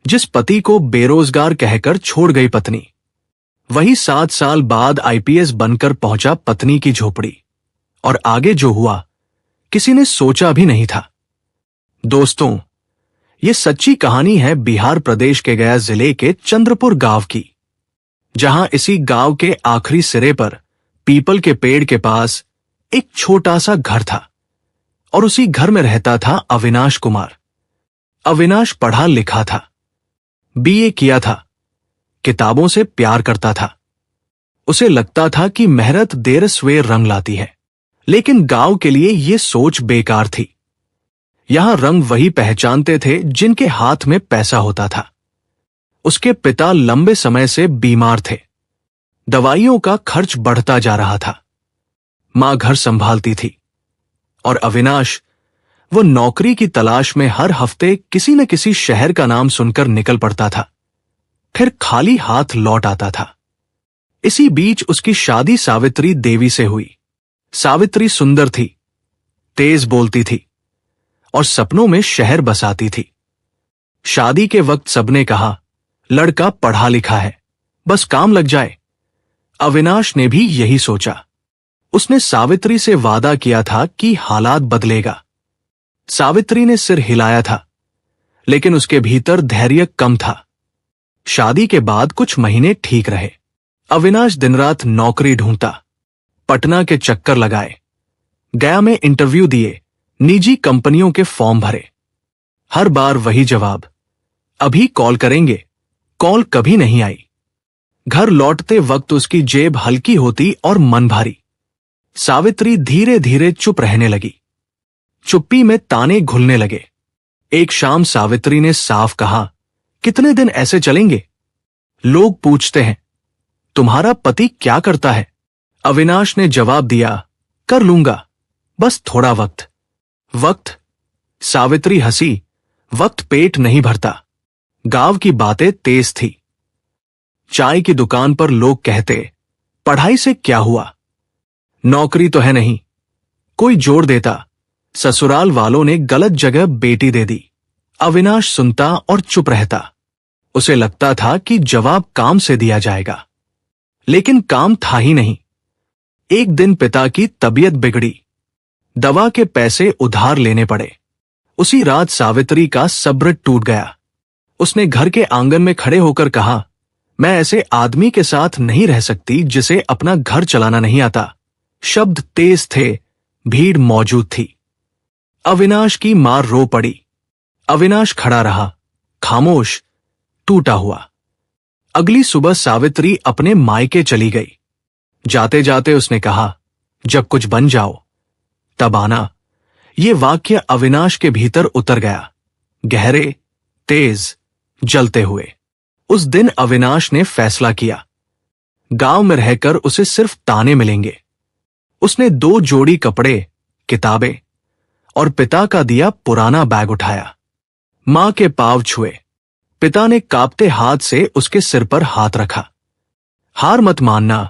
जिस पति को बेरोजगार कहकर छोड़ गई पत्नी, वही 7 साल बाद आईपीएस बनकर पहुंचा पत्नी की झोपड़ी। और आगे जो हुआ किसी ने सोचा भी नहीं था। दोस्तों, ये सच्ची कहानी है बिहार प्रदेश के गया जिले के चंद्रपुर गांव की, जहां इसी गांव के आखिरी सिरे पर पीपल के पेड़ के पास एक छोटा सा घर था और उसी घर में रहता था अविनाश कुमार। अविनाश पढ़ा लिखा था, बीए किया था, किताबों से प्यार करता था। उसे लगता था कि मेहनत देर सवेर रंग लाती है, लेकिन गांव के लिए यह सोच बेकार थी। यहां रंग वही पहचानते थे जिनके हाथ में पैसा होता था। उसके पिता लंबे समय से बीमार थे, दवाइयों का खर्च बढ़ता जा रहा था। मां घर संभालती थी और अविनाश वो नौकरी की तलाश में हर हफ्ते किसी न किसी शहर का नाम सुनकर निकल पड़ता था, फिर खाली हाथ लौट आता था। इसी बीच उसकी शादी सावित्री देवी से हुई। सावित्री सुंदर थी, तेज बोलती थी और सपनों में शहर बसाती थी। शादी के वक्त सबने कहा, लड़का पढ़ा लिखा है, बस काम लग जाए। अविनाश ने भी यही सोचा। उसने सावित्री से वादा किया था कि हालात बदलेगा। सावित्री ने सिर हिलाया था, लेकिन उसके भीतर धैर्य कम था। शादी के बाद कुछ महीने ठीक रहे। अविनाश दिन रात नौकरी ढूंढता, पटना के चक्कर लगाए, गया में इंटरव्यू दिए, निजी कंपनियों के फॉर्म भरे। हर बार वही जवाब, अभी कॉल करेंगे। कॉल कभी नहीं आई। घर लौटते वक्त उसकी जेब हल्की होती और मन भारी। सावित्री धीरे धीरे चुप रहने लगी। चुप्पी में ताने घुलने लगे। एक शाम सावित्री ने साफ कहा, कितने दिन ऐसे चलेंगे? लोग पूछते हैं, तुम्हारा पति क्या करता है? अविनाश ने जवाब दिया, कर लूंगा, बस थोड़ा वक्त। वक्त? सावित्री हंसी, वक्त पेट नहीं भरता। गांव की बातें तेज थी। चाय की दुकान पर लोग कहते, पढ़ाई से क्या हुआ, नौकरी तो है नहीं। कोई जोड़ देता, ससुराल वालों ने गलत जगह बेटी दे दी। अविनाश सुनता और चुप रहता। उसे लगता था कि जवाब काम से दिया जाएगा, लेकिन काम था ही नहीं। एक दिन पिता की तबीयत बिगड़ी, दवा के पैसे उधार लेने पड़े। उसी रात सावित्री का सब्र टूट गया। उसने घर के आंगन में खड़े होकर कहा, मैं ऐसे आदमी के साथ नहीं रह सकती जिसे अपना घर चलाना नहीं आता। शब्द तेज थे, भीड़ मौजूद थी। अविनाश की मां रो पड़ी। अविनाश खड़ा रहा, खामोश, टूटा हुआ। अगली सुबह सावित्री अपने मायके चली गई। जाते जाते उसने कहा, जब कुछ बन जाओ तब आना। ये वाक्य अविनाश के भीतर उतर गया, गहरे, तेज, जलते हुए। उस दिन अविनाश ने फैसला किया, गांव में रहकर उसे सिर्फ ताने मिलेंगे। उसने 2 जोड़ी कपड़े, किताबें और पिता का दिया पुराना बैग उठाया। मां के पांव छुए। पिता ने कांपते हाथ से उसके सिर पर हाथ रखा। हार मत मानना,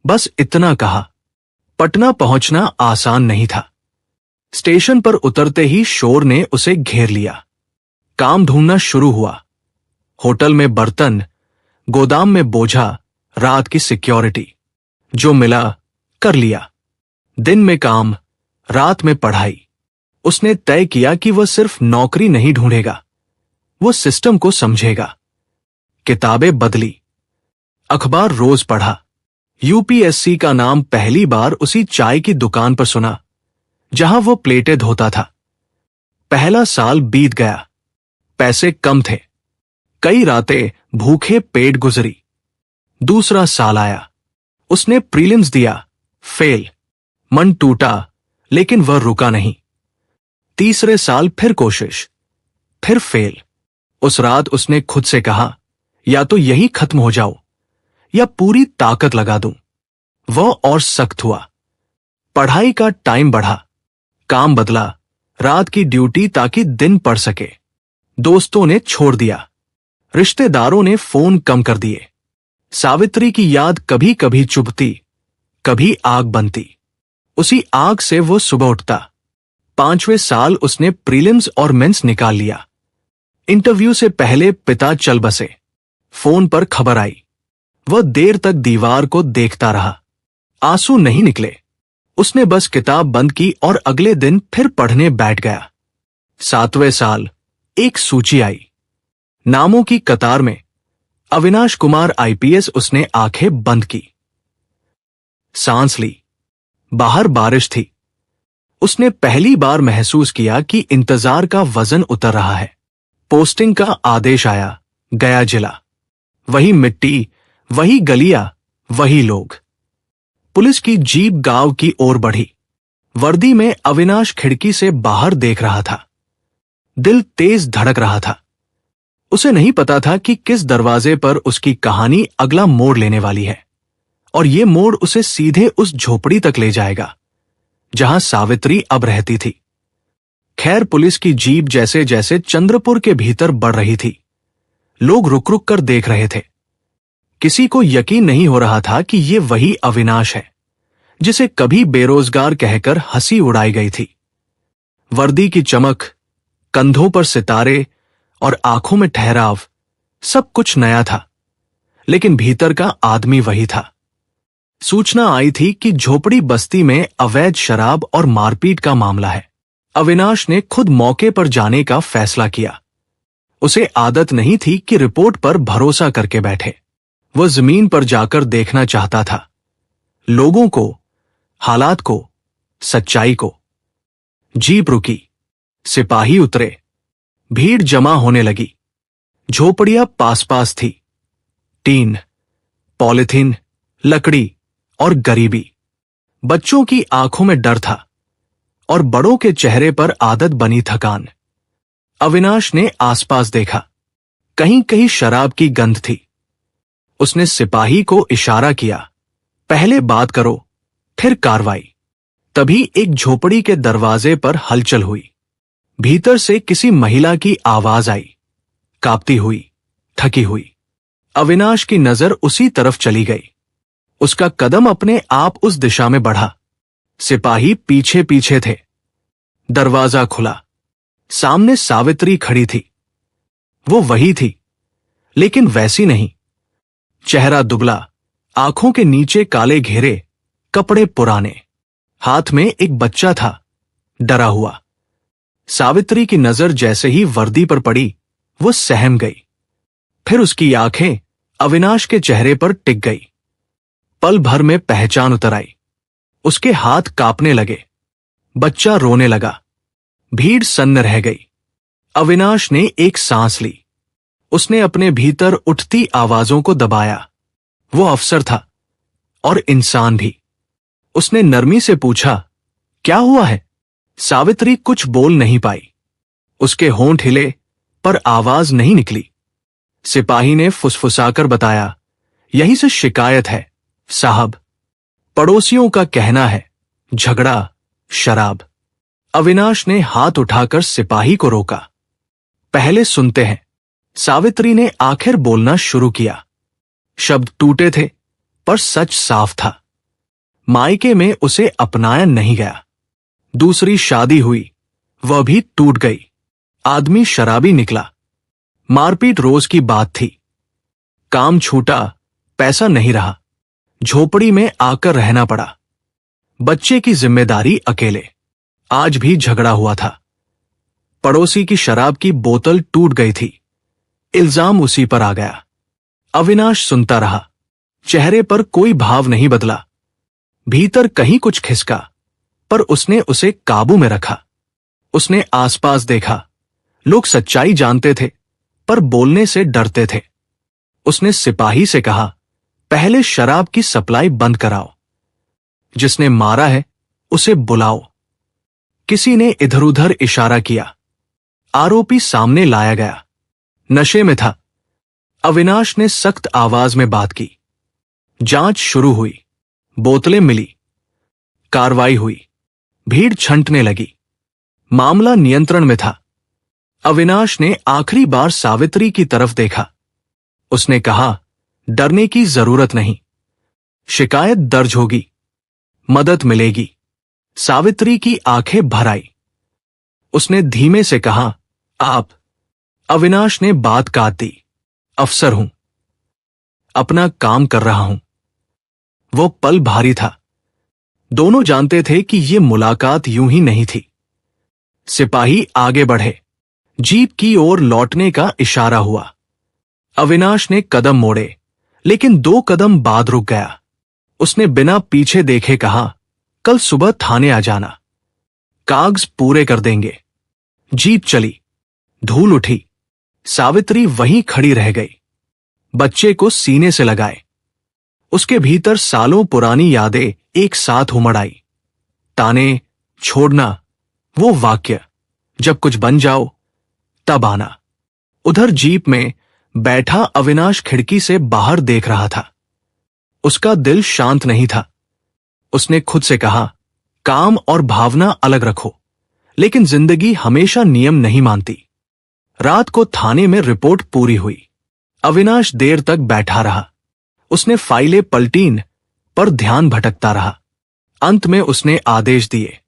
बस इतना कहा। पटना पहुंचना आसान नहीं था। स्टेशन पर उतरते ही शोर ने उसे घेर लिया। काम ढूंढना शुरू हुआ। होटल में बर्तन, गोदाम में बोझा, रात की सिक्योरिटी। जो मिला कर लिया। दिन में काम, रात में पढ़ाई। उसने तय किया कि वह सिर्फ नौकरी नहीं ढूंढेगा, वो सिस्टम को समझेगा। किताबें बदली, अखबार रोज पढ़ा। यूपीएससी का नाम पहली बार उसी चाय की दुकान पर सुना जहां वो प्लेटें धोता था। पहला साल बीत गया। पैसे कम थे। कई रातें भूखे पेट गुजरी। दूसरा साल आया। उसने प्रीलिम्स दिया, फेल। मन टूटा, लेकिन वह रुका नहीं। तीसरे साल फिर कोशिश, फिर फेल। उस रात उसने खुद से कहा, या तो यही खत्म हो जाओ या पूरी ताकत लगा दूं। वह और सख्त हुआ। पढ़ाई का टाइम बढ़ा, काम बदला, रात की ड्यूटी ताकि दिन पढ़ सके। दोस्तों ने छोड़ दिया, रिश्तेदारों ने फोन कम कर दिए। सावित्री की याद कभी कभी चुभती, कभी आग बनती। उसी आग से वो सुबह उठता। 5वें साल उसने प्रीलिम्स और मेंस निकाल लिया। इंटरव्यू से पहले पिता चल बसे। फोन पर खबर आई। वह देर तक दीवार को देखता रहा। आंसू नहीं निकले। उसने बस किताब बंद की और अगले दिन फिर पढ़ने बैठ गया। 7वें साल एक सूची आई। नामों की कतार में अविनाश कुमार आईपीएस। उसने आंखें बंद की, सांस ली। बाहर बारिश थी। उसने पहली बार महसूस किया कि इंतजार का वजन उतर रहा है। पोस्टिंग का आदेश आया। गया जिला। वही मिट्टी, वही गलियां, वही लोग। पुलिस की जीप गांव की ओर बढ़ी। वर्दी में अविनाश खिड़की से बाहर देख रहा था। दिल तेज धड़क रहा था। उसे नहीं पता था कि किस दरवाजे पर उसकी कहानी अगला मोड़ लेने वाली है, और ये मोड़ उसे सीधे उस झोपड़ी तक ले जाएगा जहां सावित्री अब रहती थी। खैर, पुलिस की जीप जैसे जैसे चंद्रपुर के भीतर बढ़ रही थी, लोग रुक रुक कर देख रहे थे। किसी को यकीन नहीं हो रहा था कि ये वही अविनाश है जिसे कभी बेरोजगार कहकर हंसी उड़ाई गई थी। वर्दी की चमक, कंधों पर सितारे और आंखों में ठहराव, सब कुछ नया था, लेकिन भीतर का आदमी वही था। सूचना आई थी कि झोपड़ी बस्ती में अवैध शराब और मारपीट का मामला है। अविनाश ने खुद मौके पर जाने का फैसला किया। उसे आदत नहीं थी कि रिपोर्ट पर भरोसा करके बैठे। वह जमीन पर जाकर देखना चाहता था, लोगों को, हालात को, सच्चाई को। जीप रुकी। सिपाही उतरे। भीड़ जमा होने लगी। झोपड़ियां पास पास थी। टीन, पॉलिथीन, लकड़ी और गरीबी। बच्चों की आंखों में डर था और बड़ों के चेहरे पर आदत बनी थकान। अविनाश ने आसपास देखा। कहीं कहीं शराब की गंध थी। उसने सिपाही को इशारा किया, पहले बात करो, फिर कार्रवाई। तभी एक झोपड़ी के दरवाजे पर हलचल हुई। भीतर से किसी महिला की आवाज आई, कांपती हुई, थकी हुई। अविनाश की नजर उसी तरफ चली गई। उसका कदम अपने आप उस दिशा में बढ़ा। सिपाही पीछे पीछे थे। दरवाजा खुला। सामने सावित्री खड़ी थी। वो वही थी, लेकिन वैसी नहीं। चेहरा दुबला, आंखों के नीचे काले घेरे, कपड़े पुराने। हाथ में एक बच्चा था, डरा हुआ। सावित्री की नजर जैसे ही वर्दी पर पड़ी, वो सहम गई। फिर उसकी आंखें अविनाश के चेहरे पर टिक गई। पल भर में पहचान उतर आई। उसके हाथ कांपने लगे। बच्चा रोने लगा। भीड़ सन्न रह गई। अविनाश ने एक सांस ली। उसने अपने भीतर उठती आवाजों को दबाया। वो अफसर था और इंसान भी। उसने नरमी से पूछा, क्या हुआ है? सावित्री कुछ बोल नहीं पाई। उसके होंठ हिले, पर आवाज नहीं निकली। सिपाही ने फुसफुसाकर बताया, यहीं से शिकायत है साहब। पड़ोसियों का कहना है झगड़ा, शराब। अविनाश ने हाथ उठाकर सिपाही को रोका। पहले सुनते हैं। सावित्री ने आखिर बोलना शुरू किया। शब्द टूटे थे, पर सच साफ था। मायके में उसे अपनाया नहीं गया। दूसरी शादी हुई, वह भी टूट गई। आदमी शराबी निकला। मारपीट रोज की बात थी। काम छूटा, पैसा नहीं रहा। झोपड़ी में आकर रहना पड़ा। बच्चे की जिम्मेदारी अकेले। आज भी झगड़ा हुआ था। पड़ोसी की शराब की बोतल टूट गई थी। इल्जाम उसी पर आ गया। अविनाश सुनता रहा। चेहरे पर कोई भाव नहीं बदला। भीतर कहीं कुछ खिसका, पर उसने उसे काबू में रखा। उसने आसपास देखा। लोग सच्चाई जानते थे, पर बोलने से डरते थे। उसने सिपाही से कहा, पहले शराब की सप्लाई बंद कराओ। जिसने मारा है उसे बुलाओ। किसी ने इधर उधर इशारा किया। आरोपी सामने लाया गया। नशे में था। अविनाश ने सख्त आवाज में बात की। जांच शुरू हुई। बोतलें मिली। कार्रवाई हुई। भीड़ छंटने लगी। मामला नियंत्रण में था। अविनाश ने आखिरी बार सावित्री की तरफ देखा। उसने कहा, डरने की जरूरत नहीं। शिकायत दर्ज होगी, मदद मिलेगी। सावित्री की आंखें भर आई। उसने धीमे से कहा, आप। अविनाश ने बात काट दी। अफसर हूं, अपना काम कर रहा हूं। वो पल भारी था। दोनों जानते थे कि ये मुलाकात यूं ही नहीं थी। सिपाही आगे बढ़े। जीप की ओर लौटने का इशारा हुआ। अविनाश ने कदम मोड़े, लेकिन 2 कदम बाद रुक गया। उसने बिना पीछे देखे कहा, कल सुबह थाने आ जाना, कागज पूरे कर देंगे। जीप चली। धूल उठी। सावित्री वहीं खड़ी रह गई, बच्चे को सीने से लगाए। उसके भीतर सालों पुरानी यादें एक साथ उमड़ आई। ताने, छोड़ना, वो वाक्य, जब कुछ बन जाओ तब आना। उधर जीप में बैठा अविनाश खिड़की से बाहर देख रहा था। उसका दिल शांत नहीं था। उसने खुद से कहा, काम और भावना अलग रखो, लेकिन जिंदगी हमेशा नियम नहीं मानती। रात को थाने में रिपोर्ट पूरी हुई। अविनाश देर तक बैठा रहा। उसने फाइलें पलटीं, पर ध्यान भटकता रहा। अंत में उसने आदेश दिए।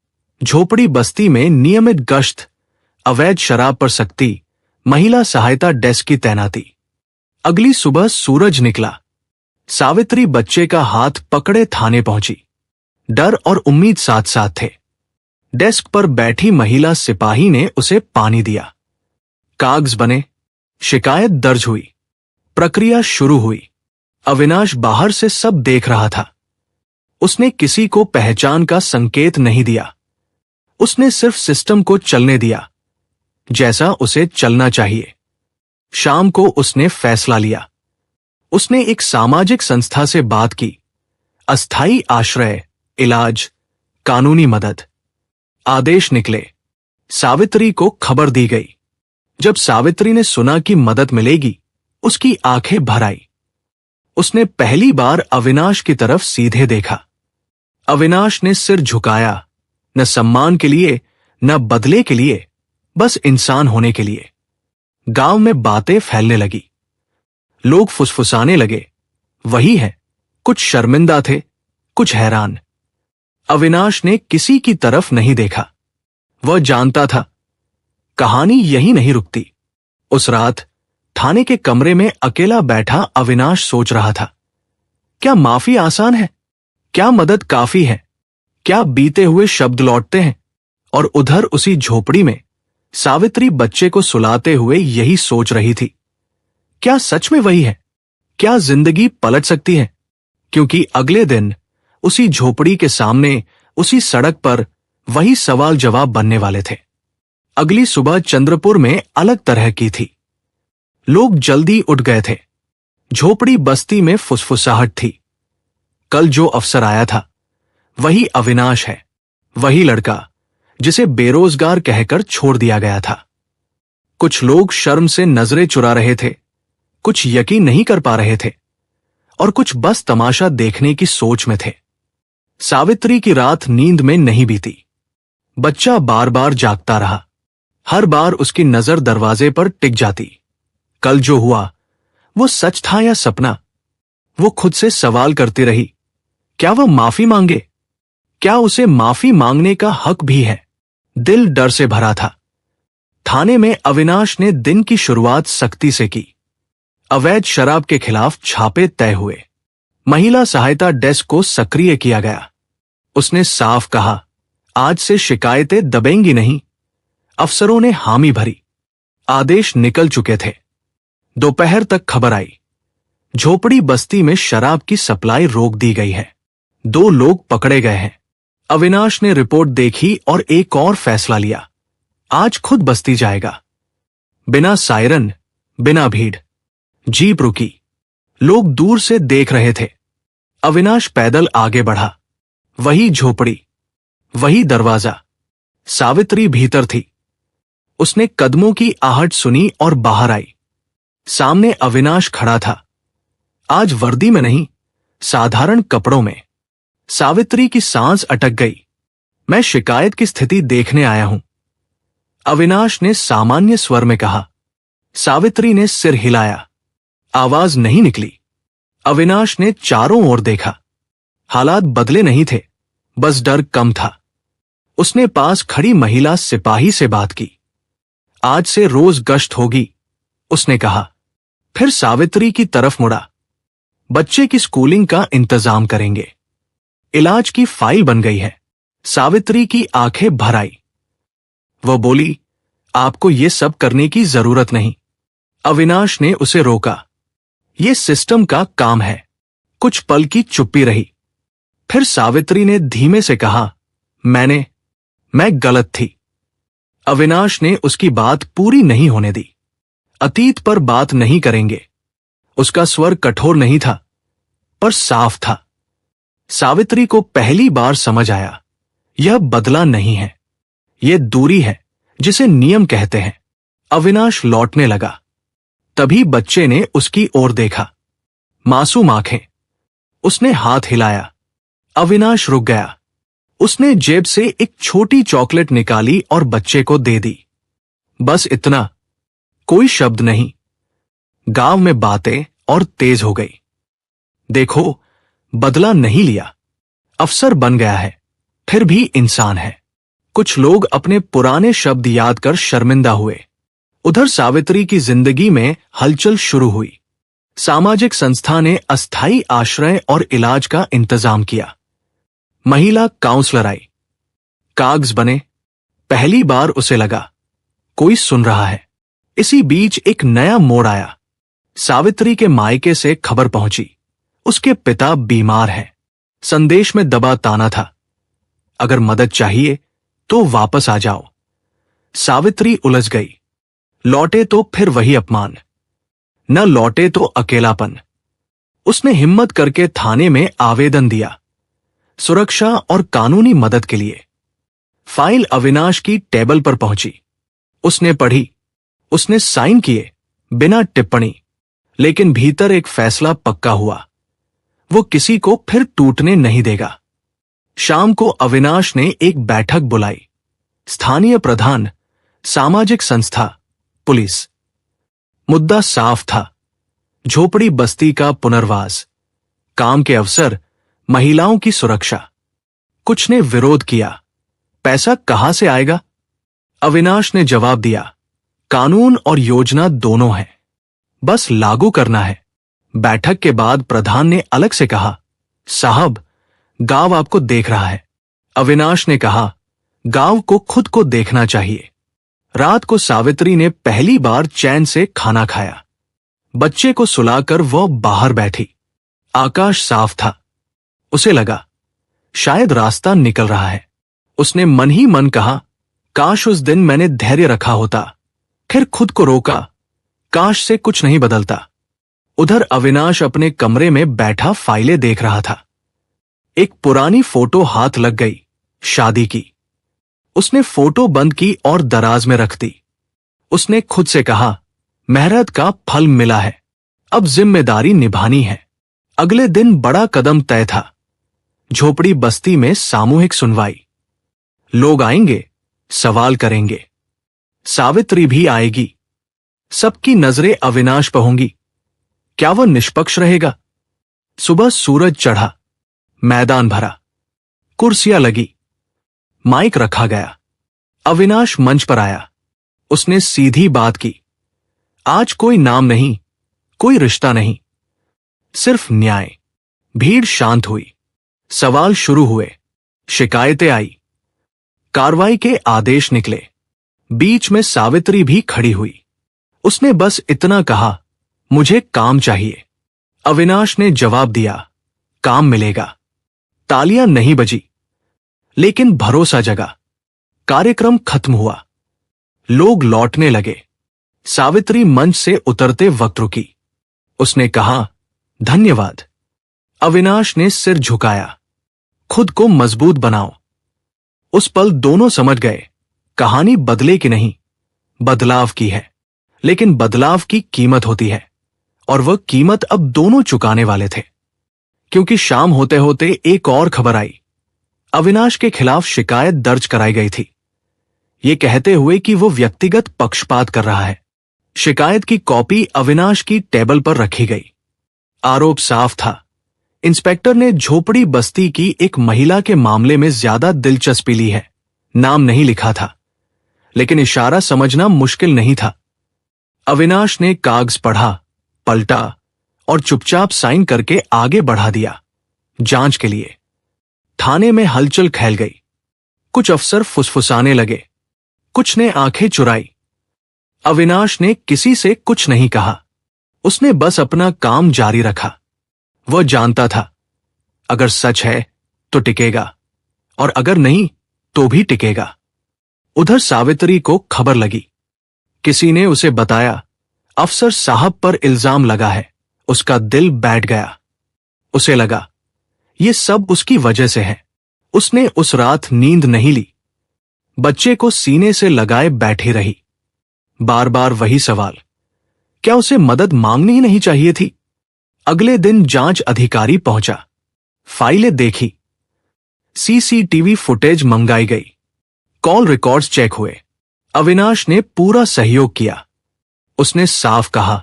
झोपड़ी बस्ती में नियमित गश्त, अवैध शराब पर सख्ती, महिला सहायता डेस्क की तैनाती। अगली सुबह सूरज निकला। सावित्री बच्चे का हाथ पकड़े थाने पहुंची। डर और उम्मीद साथ साथ थे। डेस्क पर बैठी महिला सिपाही ने उसे पानी दिया। कागज बने, शिकायत दर्ज हुई, प्रक्रिया शुरू हुई। अविनाश बाहर से सब देख रहा था। उसने किसी को पहचान का संकेत नहीं दिया। उसने सिर्फ सिस्टम को चलने दिया, जैसा उसे चलना चाहिए। शाम को उसने फैसला लिया। उसने एक सामाजिक संस्था से बात की। अस्थायी आश्रय, इलाज, कानूनी मदद। आदेश निकले। सावित्री को खबर दी गई। जब सावित्री ने सुना कि मदद मिलेगी, उसकी आंखें भर आई। उसने पहली बार अविनाश की तरफ सीधे देखा। अविनाश ने सिर झुकाया, न सम्मान के लिए, न बदले के लिए, बस इंसान होने के लिए। गांव में बातें फैलने लगी। लोग फुसफुसाने लगे, वही है। कुछ शर्मिंदा थे, कुछ हैरान। अविनाश ने किसी की तरफ नहीं देखा। वह जानता था, कहानी यही नहीं रुकती। उस रात थाने के कमरे में अकेला बैठा अविनाश सोच रहा था, क्या माफी आसान है? क्या मदद काफी है? क्या बीते हुए शब्द लौटते हैं? और उधर उसी झोपड़ी में सावित्री बच्चे को सुलाते हुए यही सोच रही थी। क्या सच में वही है? क्या जिंदगी पलट सकती है? क्योंकि अगले दिन उसी झोपड़ी के सामने, उसी सड़क पर वही सवाल जवाब बनने वाले थे। अगली सुबह चंद्रपुर में अलग तरह की थी। लोग जल्दी उठ गए थे। झोपड़ी बस्ती में फुसफुसाहट थी। कल जो अफसर आया था, वही अविनाश है। वही लड़का जिसे बेरोजगार कहकर छोड़ दिया गया था। कुछ लोग शर्म से नजरें चुरा रहे थे, कुछ यकीन नहीं कर पा रहे थे, और कुछ बस तमाशा देखने की सोच में थे। सावित्री की रात नींद में नहीं बीती। बच्चा बार बार जागता रहा। हर बार उसकी नजर दरवाजे पर टिक जाती। कल जो हुआ, वो सच था या सपना? वो खुद से सवाल करती रही, क्या वह माफी मांगे? क्या उसे माफी मांगने का हक भी है? दिल डर से भरा था। थाने में अविनाश ने दिन की शुरुआत सख्ती से की। अवैध शराब के खिलाफ छापे तय हुए। महिला सहायता डेस्क को सक्रिय किया गया। उसने साफ कहा, आज से शिकायतें दबेंगी नहीं। अफसरों ने हामी भरी। आदेश निकल चुके थे। दोपहर तक खबर आई, झोपड़ी बस्ती में शराब की सप्लाई रोक दी गई है। 2 लोग पकड़े गए हैं। अविनाश ने रिपोर्ट देखी और एक और फैसला लिया, आज खुद बस्ती जाएगा। बिना सायरन, बिना भीड़। जीप रुकी। लोग दूर से देख रहे थे। अविनाश पैदल आगे बढ़ा। वही झोपड़ी, वही दरवाजा। सावित्री भीतर थी। उसने कदमों की आहट सुनी और बाहर आई। सामने अविनाश खड़ा था। आज वर्दी में नहीं, साधारण कपड़ों में। सावित्री की सांस अटक गई। मैं शिकायत की स्थिति देखने आया हूं, अविनाश ने सामान्य स्वर में कहा। सावित्री ने सिर हिलाया। आवाज नहीं निकली। अविनाश ने चारों ओर देखा। हालात बदले नहीं थे, बस डर कम था। उसने पास खड़ी महिला सिपाही से बात की। आज से रोज गश्त होगी, उसने कहा। फिर सावित्री की तरफ मुड़ा। बच्चे की स्कूलिंग का इंतजाम करेंगे। इलाज की फाइल बन गई है। सावित्री की आंखें भर आई। वह बोली, आपको ये सब करने की जरूरत नहीं। अविनाश ने उसे रोका। ये सिस्टम का काम है। कुछ पल की चुप्पी रही। फिर सावित्री ने धीमे से कहा, मैं गलत थी। अविनाश ने उसकी बात पूरी नहीं होने दी। अतीत पर बात नहीं करेंगे। उसका स्वर कठोर नहीं था, पर साफ था। सावित्री को पहली बार समझ आया, यह बदला नहीं है, यह दूरी है जिसे नियम कहते हैं। अविनाश लौटने लगा। तभी बच्चे ने उसकी ओर देखा। मासूम आंखें। उसने हाथ हिलाया। अविनाश रुक गया। उसने जेब से एक छोटी चॉकलेट निकाली और बच्चे को दे दी। बस इतना, कोई शब्द नहीं। गांव में बातें और तेज हो गई। देखो, बदला नहीं लिया, अफसर बन गया है, फिर भी इंसान है। कुछ लोग अपने पुराने शब्द याद कर शर्मिंदा हुए। उधर सावित्री की जिंदगी में हलचल शुरू हुई। सामाजिक संस्था ने अस्थायी आश्रय और इलाज का इंतजाम किया। महिला काउंसलर आई। कागज बने। पहली बार उसे लगा, कोई सुन रहा है। इसी बीच एक नया मोड़ आया। सावित्री के मायके से खबर पहुंची, उसके पिता बीमार हैं। संदेश में दबा ताना था, अगर मदद चाहिए तो वापस आ जाओ। सावित्री उलझ गई। लौटे तो फिर वही अपमान, न लौटे तो अकेलापन। उसने हिम्मत करके थाने में आवेदन दिया, सुरक्षा और कानूनी मदद के लिए। फाइल अविनाश की टेबल पर पहुंची। उसने पढ़ी। उसने साइन किए, बिना टिप्पणी। लेकिन भीतर एक फैसला पक्का हुआ, वो किसी को फिर टूटने नहीं देगा। शाम को अविनाश ने एक बैठक बुलाई। स्थानीय प्रधान, सामाजिक संस्था, पुलिस। मुद्दा साफ था, झोपड़ी बस्ती का पुनर्वास, काम के अवसर, महिलाओं की सुरक्षा। कुछ ने विरोध किया, पैसा कहां से आएगा? अविनाश ने जवाब दिया, कानून और योजना दोनों है, बस लागू करना है। बैठक के बाद प्रधान ने अलग से कहा, साहब, गांव आपको देख रहा है। अविनाश ने कहा, गांव को खुद को देखना चाहिए। रात को सावित्री ने पहली बार चैन से खाना खाया। बच्चे को सुलाकर वह बाहर बैठी। आकाश साफ था। उसे लगा, शायद रास्ता निकल रहा है। उसने मन ही मन कहा, काश उस दिन मैंने धैर्य रखा होता। फिर खुद को रोका, काश से कुछ नहीं बदलता। उधर अविनाश अपने कमरे में बैठा फाइलें देख रहा था। एक पुरानी फोटो हाथ लग गई, शादी की। उसने फोटो बंद की और दराज में रख दी। उसने खुद से कहा, मेहनत का फल मिला है, अब जिम्मेदारी निभानी है। अगले दिन बड़ा कदम तय था। झोपड़ी बस्ती में सामूहिक सुनवाई। लोग आएंगे, सवाल करेंगे। सावित्री भी आएगी। सबकी नजरें अविनाश पर होंगी। क्या वह निष्पक्ष रहेगा? सुबह सूरज चढ़ा, मैदान भरा, कुर्सियां लगी, माइक रखा गया। अविनाश मंच पर आया। उसने सीधी बात की, आज कोई नाम नहीं, कोई रिश्ता नहीं, सिर्फ न्याय। भीड़ शांत हुई। सवाल शुरू हुए, शिकायतें आई, कार्रवाई के आदेश निकले। बीच में सावित्री भी खड़ी हुई। उसने बस इतना कहा, मुझे काम चाहिए। अविनाश ने जवाब दिया, काम मिलेगा। तालियां नहीं बजी, लेकिन भरोसा जगा। कार्यक्रम खत्म हुआ। लोग लौटने लगे। सावित्री मंच से उतरते वक्त रुकी। उसने कहा, धन्यवाद। अविनाश ने सिर झुकाया, खुद को मजबूत बनाओ। उस पल दोनों समझ गए, कहानी बदले की नहीं, बदलाव की है। लेकिन बदलाव की कीमत होती है, और वह कीमत अब दोनों चुकाने वाले थे। क्योंकि शाम होते होते एक और खबर आई। अविनाश के खिलाफ शिकायत दर्ज कराई गई थी, ये कहते हुए कि वो व्यक्तिगत पक्षपात कर रहा है। शिकायत की कॉपी अविनाश की टेबल पर रखी गई। आरोप साफ था, इंस्पेक्टर ने झोपड़ी बस्ती की एक महिला के मामले में ज्यादा दिलचस्पी ली है। नाम नहीं लिखा था, लेकिन इशारा समझना मुश्किल नहीं था। अविनाश ने कागज पढ़ा, पलटा और चुपचाप साइन करके आगे बढ़ा दिया। जांच के लिए थाने में हलचल फैल गई। कुछ अफसर फुसफुसाने लगे, कुछ ने आंखें चुराई। अविनाश ने किसी से कुछ नहीं कहा। उसने बस अपना काम जारी रखा। वह जानता था, अगर सच है तो टिकेगा, और अगर नहीं तो भी टिकेगा। उधर सावित्री को खबर लगी। किसी ने उसे बताया, अफसर साहब पर इल्जाम लगा है। उसका दिल बैठ गया। उसे लगा, ये सब उसकी वजह से है। उसने उस रात नींद नहीं ली। बच्चे को सीने से लगाए बैठी रही। बार बार वही सवाल, क्या उसे मदद मांगनी ही नहीं चाहिए थी? अगले दिन जांच अधिकारी पहुंचा। फाइलें देखी, सीसीटीवी फुटेज मंगाई गई, कॉल रिकॉर्ड्स चेक हुए। अविनाश ने पूरा सहयोग किया। उसने साफ कहा,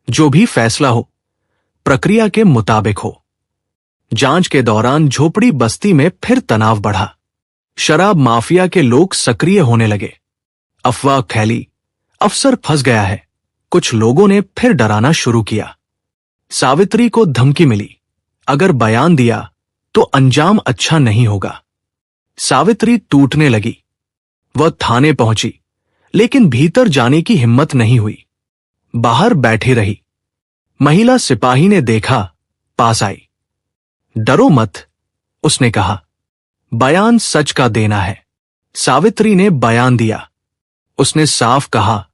जो भी फैसला हो प्रक्रिया के मुताबिक हो। जांच के दौरान झोपड़ी बस्ती में फिर तनाव बढ़ा। शराब माफिया के लोग सक्रिय होने लगे। अफवाह फैली, अफसर फंस गया है। कुछ लोगों ने फिर डराना शुरू किया। सावित्री को धमकी मिली, अगर बयान दिया तो अंजाम अच्छा नहीं होगा। सावित्री टूटने लगी। वह थाने पहुंची, लेकिन भीतर जाने की हिम्मत नहीं हुई। बाहर बैठी रही। महिला सिपाही ने देखा, पास आई। डरो मत, उसने कहा, बयान सच का देना है। सावित्री ने बयान दिया। उसने साफ कहा,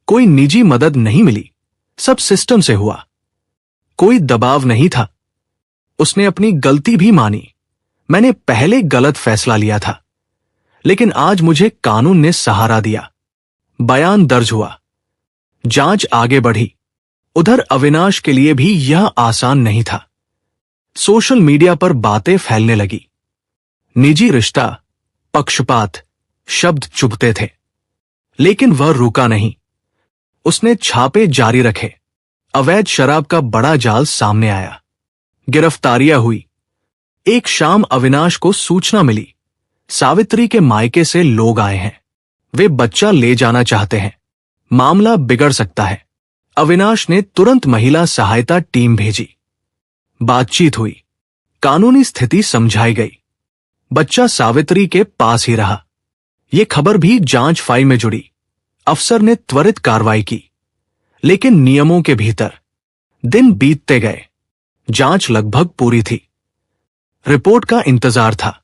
कोई निजी मदद नहीं मिली, सब सिस्टम से हुआ। कोई दबाव नहीं था। उसने अपनी गलती भी मानी। मैंने पहले गलत फैसला लिया था, लेकिन आज मुझे कानून ने सहारा दिया। बयान दर्ज हुआ। जांच आगे बढ़ी। उधर अविनाश के लिए भी यह आसान नहीं था। सोशल मीडिया पर बातें फैलने लगी। निजी रिश्ता, पक्षपात शब्द चुभते थे, लेकिन वह रुका नहीं। उसने छापे जारी रखे। अवैध शराब का बड़ा जाल सामने आया। गिरफ्तारियां हुई। एक शाम अविनाश को सूचना मिली, सावित्री के मायके से लोग आए हैं। वे बच्चा ले जाना चाहते हैं। मामला बिगड़ सकता है। अविनाश ने तुरंत महिला सहायता टीम भेजी। बातचीत हुई। कानूनी स्थिति समझाई गई। बच्चा सावित्री के पास ही रहा। यह खबर भी जांच फाइल में जुड़ी। अफसर ने त्वरित कार्रवाई की, लेकिन नियमों के भीतर। दिन बीतते गए। जांच लगभग पूरी थी। रिपोर्ट का इंतजार था।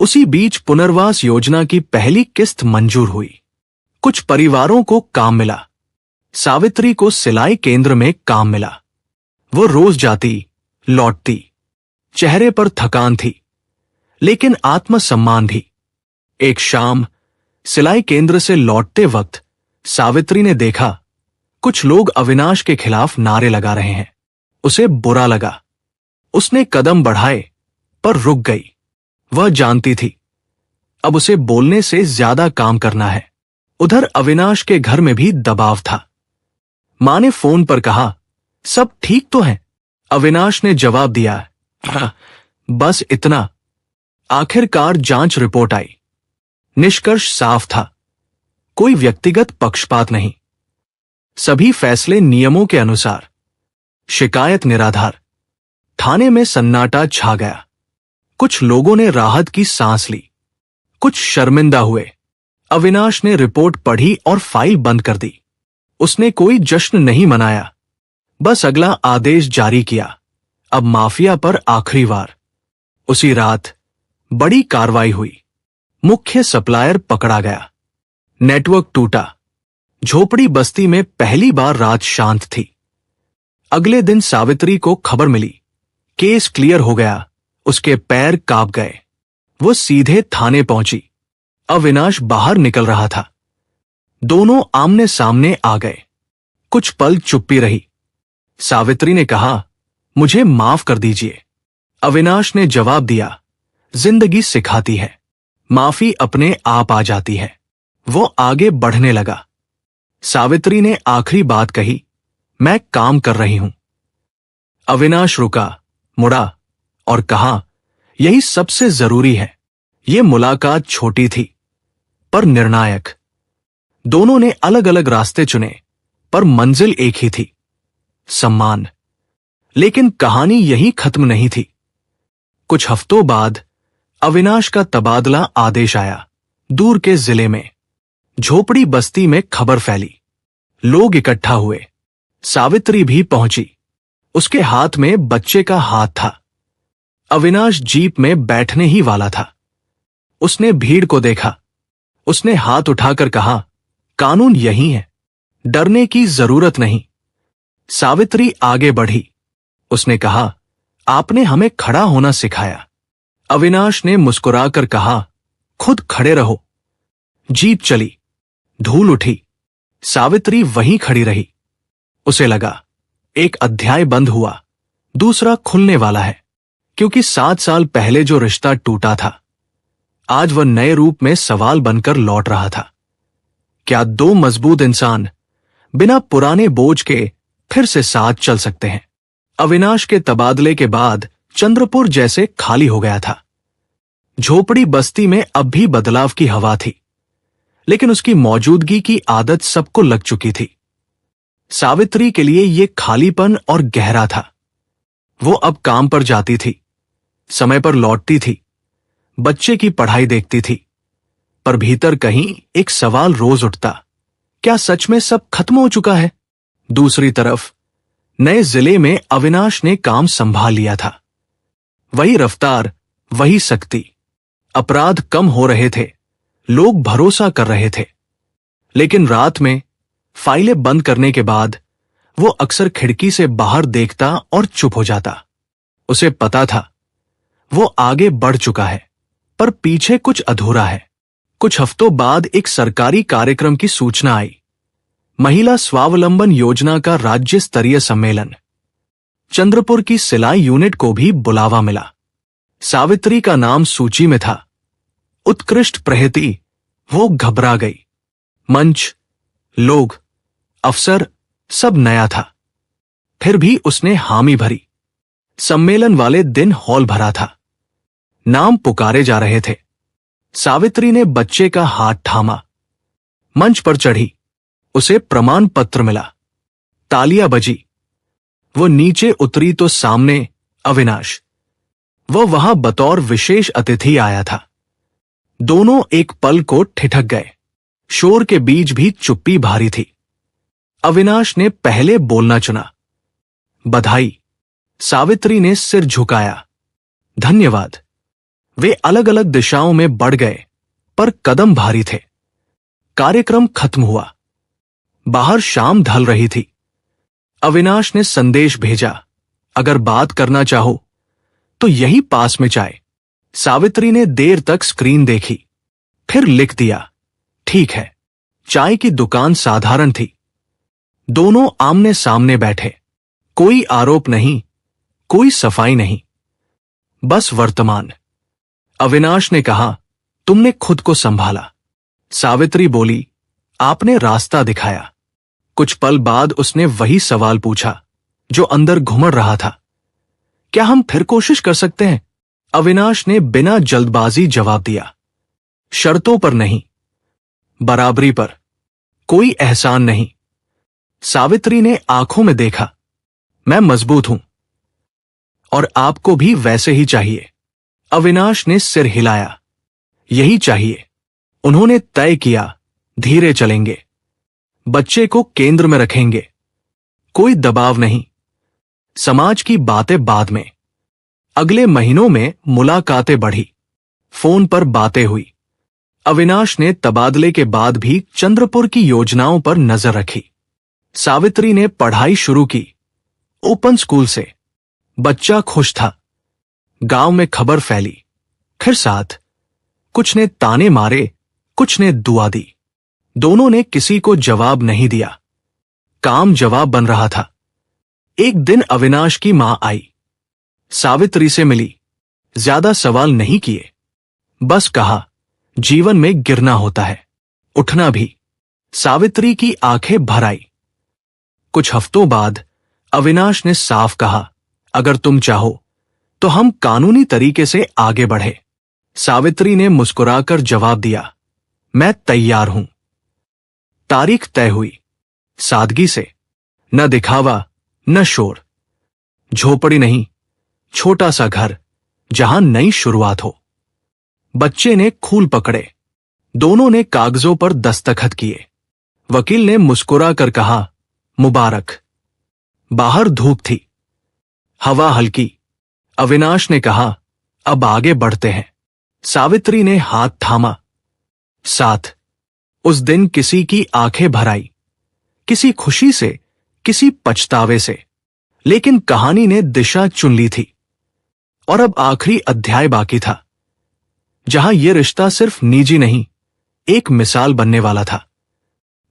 उसी बीच पुनर्वास योजना की पहली किस्त मंजूर हुई। कुछ परिवारों को काम मिला। सावित्री को सिलाई केंद्र में काम मिला। वो रोज जाती, लौटती। चेहरे पर थकान थी, लेकिन आत्मसम्मान भी। एक शाम सिलाई केंद्र से लौटते वक्त सावित्री ने देखा, कुछ लोग अविनाश के खिलाफ नारे लगा रहे हैं। उसे बुरा लगा। उसने कदम बढ़ाए, पर रुक गई। वह जानती थी, अब उसे बोलने से ज्यादा काम करना है। उधर अविनाश के घर में भी दबाव था। मां ने फोन पर कहा, सब ठीक तो है? अविनाश ने जवाब दिया, हाँ, बस इतना। आखिरकार जांच रिपोर्ट आई। निष्कर्ष साफ था, कोई व्यक्तिगत पक्षपात नहीं। सभी फैसले नियमों के अनुसार। शिकायत निराधार। थाने में सन्नाटा छा गया। कुछ लोगों ने राहत की सांस ली, कुछ शर्मिंदा हुए। अविनाश ने रिपोर्ट पढ़ी और फाइल बंद कर दी। उसने कोई जश्न नहीं मनाया, बस अगला आदेश जारी किया। अब माफिया पर आखिरी वार। उसी रात बड़ी कार्रवाई हुई। मुख्य सप्लायर पकड़ा गया। नेटवर्क टूटा। झोपड़ी बस्ती में पहली बार रात शांत थी। अगले दिन सावित्री को खबर मिली, केस क्लियर हो गया। उसके पैर कांप गए। वो सीधे थाने पहुंची। अविनाश बाहर निकल रहा था। दोनों आमने सामने आ गए। कुछ पल चुप्पी रही। सावित्री ने कहा, मुझे माफ कर दीजिए। अविनाश ने जवाब दिया, जिंदगी सिखाती है, माफी अपने आप आ जाती है। वो आगे बढ़ने लगा। सावित्री ने आखिरी बात कही, मैं काम कर रही हूं। अविनाश रुका, मुड़ा और कहा, यही सबसे जरूरी है। ये मुलाकात छोटी थी, पर निर्णायक। दोनों ने अलग अलग रास्ते चुने, पर मंजिल एक ही थी, सम्मान। लेकिन कहानी यहीं खत्म नहीं थी। कुछ हफ्तों बाद अविनाश का तबादला आदेश आया। दूर के जिले में झोपड़ी बस्ती में खबर फैली। लोग इकट्ठा हुए। सावित्री भी पहुंची। उसके हाथ में बच्चे का हाथ था। अविनाश जीप में बैठने ही वाला था। उसने भीड़ को देखा। उसने हाथ उठाकर कहा, कानून यही है, डरने की जरूरत नहीं। सावित्री आगे बढ़ी। उसने कहा, आपने हमें खड़ा होना सिखाया। अविनाश ने मुस्कुराकर कहा, खुद खड़े रहो। जीप चली। धूल उठी। सावित्री वहीं खड़ी रही। उसे लगा एक अध्याय बंद हुआ, दूसरा खुलने वाला है। क्योंकि 7 साल पहले जो रिश्ता टूटा था, आज वह नए रूप में सवाल बनकर लौट रहा था। क्या 2 मजबूत इंसान बिना पुराने बोझ के फिर से साथ चल सकते हैं? अविनाश के तबादले के बाद चंद्रपुर जैसे खाली हो गया था। झोपड़ी बस्ती में अब भी बदलाव की हवा थी, लेकिन उसकी मौजूदगी की आदत सबको लग चुकी थी। सावित्री के लिए यह खालीपन और गहरा था। वो अब काम पर जाती थी, समय पर लौटती थी, बच्चे की पढ़ाई देखती थी, पर भीतर कहीं एक सवाल रोज उठता, क्या सच में सब खत्म हो चुका है? दूसरी तरफ नए जिले में अविनाश ने काम संभाल लिया था। वही रफ्तार, वही सख्ती। अपराध कम हो रहे थे, लोग भरोसा कर रहे थे। लेकिन रात में फाइलें बंद करने के बाद वो अक्सर खिड़की से बाहर देखता और चुप हो जाता। उसे पता था वो आगे बढ़ चुका है, पर पीछे कुछ अधूरा है। कुछ हफ्तों बाद एक सरकारी कार्यक्रम की सूचना आई। महिला स्वावलंबन योजना का राज्य स्तरीय सम्मेलन। चंद्रपुर की सिलाई यूनिट को भी बुलावा मिला। सावित्री का नाम सूची में था। उत्कृष्ट प्रहती। वो घबरा गई। मंच, लोग, अफसर, सब नया था। फिर भी उसने हामी भरी। सम्मेलन वाले दिन हॉल भरा था। नाम पुकारे जा रहे थे। सावित्री ने बच्चे का हाथ थामा। मंच पर चढ़ी। उसे प्रमाण पत्र मिला। तालियां बजी। वो नीचे उतरी तो सामने अविनाश। वह वहां बतौर विशेष अतिथि आया था। दोनों एक पल को ठिठक गए। शोर के बीच भी चुप्पी भारी थी। अविनाश ने पहले बोलना चुना। बधाई। सावित्री ने सिर झुकाया। धन्यवाद। वे अलग अलग दिशाओं में बढ़ गए, पर कदम भारी थे। कार्यक्रम खत्म हुआ। बाहर शाम ढल रही थी। अविनाश ने संदेश भेजा, अगर बात करना चाहो तो यही पास में चाय। सावित्री ने देर तक स्क्रीन देखी, फिर लिख दिया, ठीक है। चाय की दुकान साधारण थी। दोनों आमने सामने बैठे। कोई आरोप नहीं, कोई सफाई नहीं, बस वर्तमान। अविनाश ने कहा, तुमने खुद को संभाला। सावित्री बोली, आपने रास्ता दिखाया। कुछ पल बाद उसने वही सवाल पूछा जो अंदर घुमड़ रहा था, क्या हम फिर कोशिश कर सकते हैं? अविनाश ने बिना जल्दबाजी जवाब दिया, शर्तों पर नहीं, बराबरी पर, कोई एहसान नहीं। सावित्री ने आंखों में देखा, मैं मजबूत हूं और आपको भी वैसे ही चाहिए। अविनाश ने सिर हिलाया, यही चाहिए। उन्होंने तय किया, धीरे चलेंगे, बच्चे को केंद्र में रखेंगे, कोई दबाव नहीं। समाज की बातें बाद में। अगले महीनों में मुलाकातें बढ़ी, फोन पर बातें हुई। अविनाश ने तबादले के बाद भी चंद्रपुर की योजनाओं पर नजर रखी। सावित्री ने पढ़ाई शुरू की, ओपन स्कूल से। बच्चा खुश था। गांव में खबर फैली, फिर साथ। कुछ ने ताने मारे, कुछ ने दुआ दी। दोनों ने किसी को जवाब नहीं दिया। काम जवाब बन रहा था। एक दिन अविनाश की मां आई, सावित्री से मिली। ज्यादा सवाल नहीं किए, बस कहा, जीवन में गिरना होता है, उठना भी। सावित्री की आंखें भर आई। कुछ हफ्तों बाद अविनाश ने साफ कहा, अगर तुम चाहो तो हम कानूनी तरीके से आगे बढ़े। सावित्री ने मुस्कुराकर जवाब दिया, मैं तैयार हूं। तारीख तय हुई। सादगी से, न दिखावा न शोर। झोपड़ी नहीं, छोटा सा घर जहां नई शुरुआत हो। बच्चे ने खूल पकड़े, दोनों ने कागजों पर दस्तखत किए। वकील ने मुस्कुरा कर कहा, मुबारक। बाहर धूप थी, हवा हल्की। अविनाश ने कहा, अब आगे बढ़ते हैं। सावित्री ने हाथ थामा। साथ उस दिन किसी की आंखें भर आई, किसी खुशी से, किसी पछतावे से, लेकिन कहानी ने दिशा चुन ली थी। और अब आखिरी अध्याय बाकी था, जहां यह रिश्ता सिर्फ निजी नहीं, एक मिसाल बनने वाला था।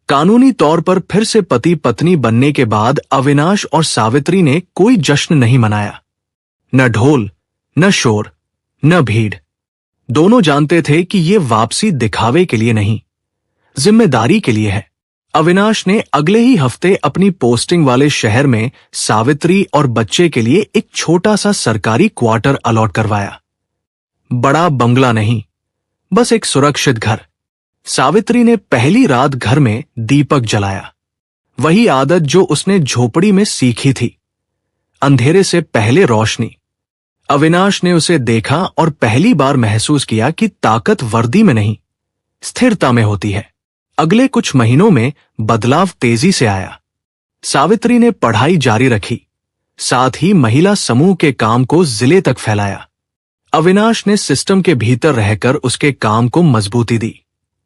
कानूनी तौर पर फिर से पति पत्नी बनने के बाद अविनाश और सावित्री ने कोई जश्न नहीं मनाया। न ढोल, न शोर, न भीड़। दोनों जानते थे कि यह वापसी दिखावे के लिए नहीं, जिम्मेदारी के लिए है। अविनाश ने अगले ही हफ्ते अपनी पोस्टिंग वाले शहर में सावित्री और बच्चे के लिए एक छोटा सा सरकारी क्वार्टर अलॉट करवाया। बड़ा बंगला नहीं, बस एक सुरक्षित घर। सावित्री ने पहली रात घर में दीपक जलाया, वही आदत जो उसने झोपड़ी में सीखी थी। अंधेरे से पहले रोशनी। अविनाश ने उसे देखा और पहली बार महसूस किया कि ताकत वर्दी में नहीं, स्थिरता में होती है। अगले कुछ महीनों में बदलाव तेजी से आया। सावित्री ने पढ़ाई जारी रखी, साथ ही महिला समूह के काम को जिले तक फैलाया। अविनाश ने सिस्टम के भीतर रहकर उसके काम को मजबूती दी,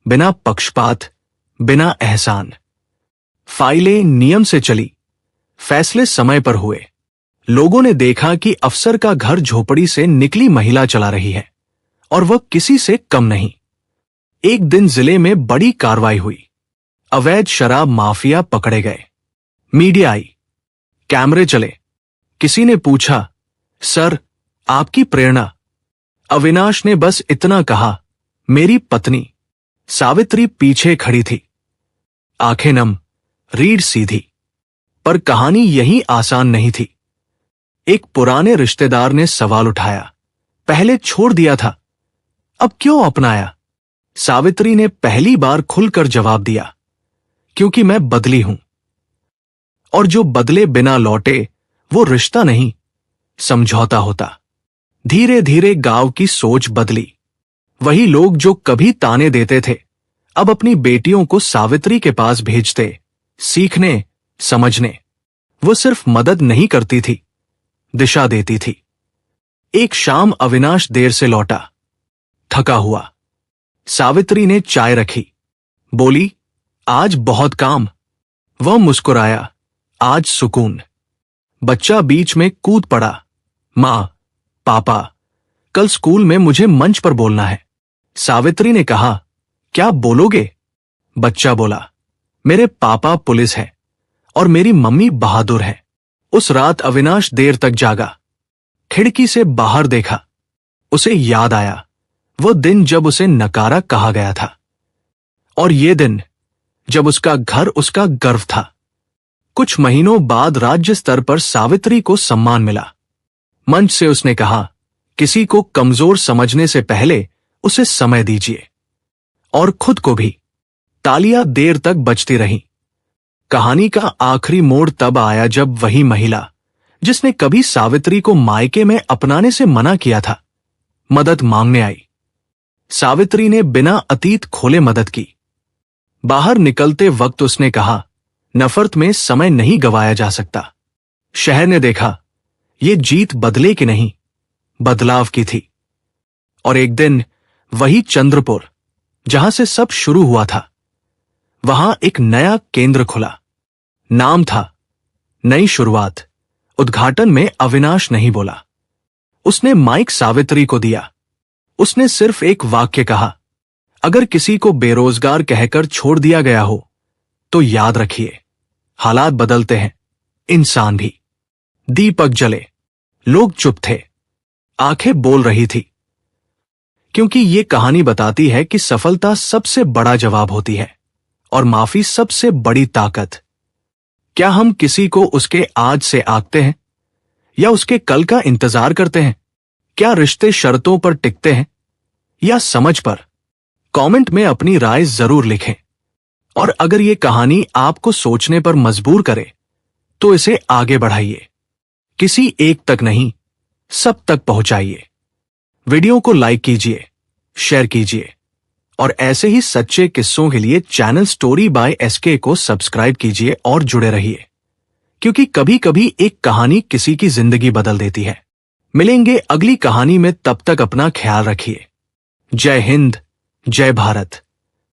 बिना पक्षपात, बिना एहसान। फाइलें नियम से चली, फैसले समय पर हुए। लोगों ने देखा कि अफसर का घर झोपड़ी से निकली महिला चला रही है, और वह किसी से कम नहीं। एक दिन जिले में बड़ी कार्रवाई हुई। अवैध शराब माफिया पकड़े गए। मीडिया आई, कैमरे चले। किसी ने पूछा, सर, आपकी प्रेरणा? अविनाश ने बस इतना कहा, मेरी पत्नी। सावित्री पीछे खड़ी थी, आंखें नम, रीढ़ सीधी। पर कहानी यही आसान नहीं थी। एक पुराने रिश्तेदार ने सवाल उठाया, पहले छोड़ दिया था, अब क्यों अपनाया? सावित्री ने पहली बार खुलकर जवाब दिया, क्योंकि मैं बदली हूं। और जो बदले बिना लौटे वो रिश्ता नहीं, समझौता होता। धीरे धीरे गांव की सोच बदली। वही लोग जो कभी ताने देते थे, अब अपनी बेटियों को सावित्री के पास भेजते, सीखने, समझने। वो सिर्फ मदद नहीं करती थी, दिशा देती थी। एक शाम अविनाश देर से लौटा, थका हुआ। सावित्री ने चाय रखी, बोली, आज बहुत काम। वह मुस्कुराया, आज सुकून। बच्चा बीच में कूद पड़ा, मां, पापा, कल स्कूल में मुझे मंच पर बोलना है। सावित्री ने कहा, क्या बोलोगे? बच्चा बोला, मेरे पापा पुलिस है और मेरी मम्मी बहादुर है। उस रात अविनाश देर तक जागा। खिड़की से बाहर देखा। उसे याद आया वो दिन जब उसे नकारा कहा गया था, और ये दिन जब उसका घर उसका गर्व था। कुछ महीनों बाद राज्य स्तर पर सावित्री को सम्मान मिला। मंच से उसने कहा, किसी को कमजोर समझने से पहले उसे समय दीजिए। और खुद को भी। तालियां देर तक बजती रहीं। कहानी का आखिरी मोड़ तब आया जब वही महिला, जिसने कभी सावित्री को मायके में अपनाने से मना किया था, मदद मांगने आई। सावित्री ने बिना अतीत खोले मदद की। बाहर निकलते वक्त उसने कहा, नफरत में समय नहीं गवाया जा सकता। शहर ने देखा, ये जीत बदले की नहीं, बदलाव की थी। और एक दिन वही चंद्रपुर, जहां से सब शुरू हुआ था, वहां एक नया केंद्र खुला। नाम था नई शुरुआत। उद्घाटन में अविनाश नहीं बोला। उसने माइक सावित्री को दिया। उसने सिर्फ एक वाक्य कहा, अगर किसी को बेरोजगार कहकर छोड़ दिया गया हो तो याद रखिए, हालात बदलते हैं, इंसान भी। दीपक जले। लोग चुप थे, आंखें बोल रही थी, क्योंकि ये कहानी बताती है कि सफलता सबसे बड़ा जवाब होती है और माफी सबसे बड़ी ताकत। क्या हम किसी को उसके आज से आंकते हैं या उसके कल का इंतजार करते हैं? क्या रिश्ते शर्तों पर टिकते हैं या समझ पर? कमेंट में अपनी राय जरूर लिखें और अगर ये कहानी आपको सोचने पर मजबूर करे तो इसे आगे बढ़ाइए। किसी एक तक नहीं, सब तक पहुंचाइए। वीडियो को लाइक कीजिए, शेयर कीजिए और ऐसे ही सच्चे किस्सों के लिए चैनल स्टोरी बाय एसके को सब्सक्राइब कीजिए और जुड़े रहिए, क्योंकि कभी कभी एक कहानी किसी की जिंदगी बदल देती है। मिलेंगे अगली कहानी में, तब तक अपना ख्याल रखिए। जय हिंद, जय भारत।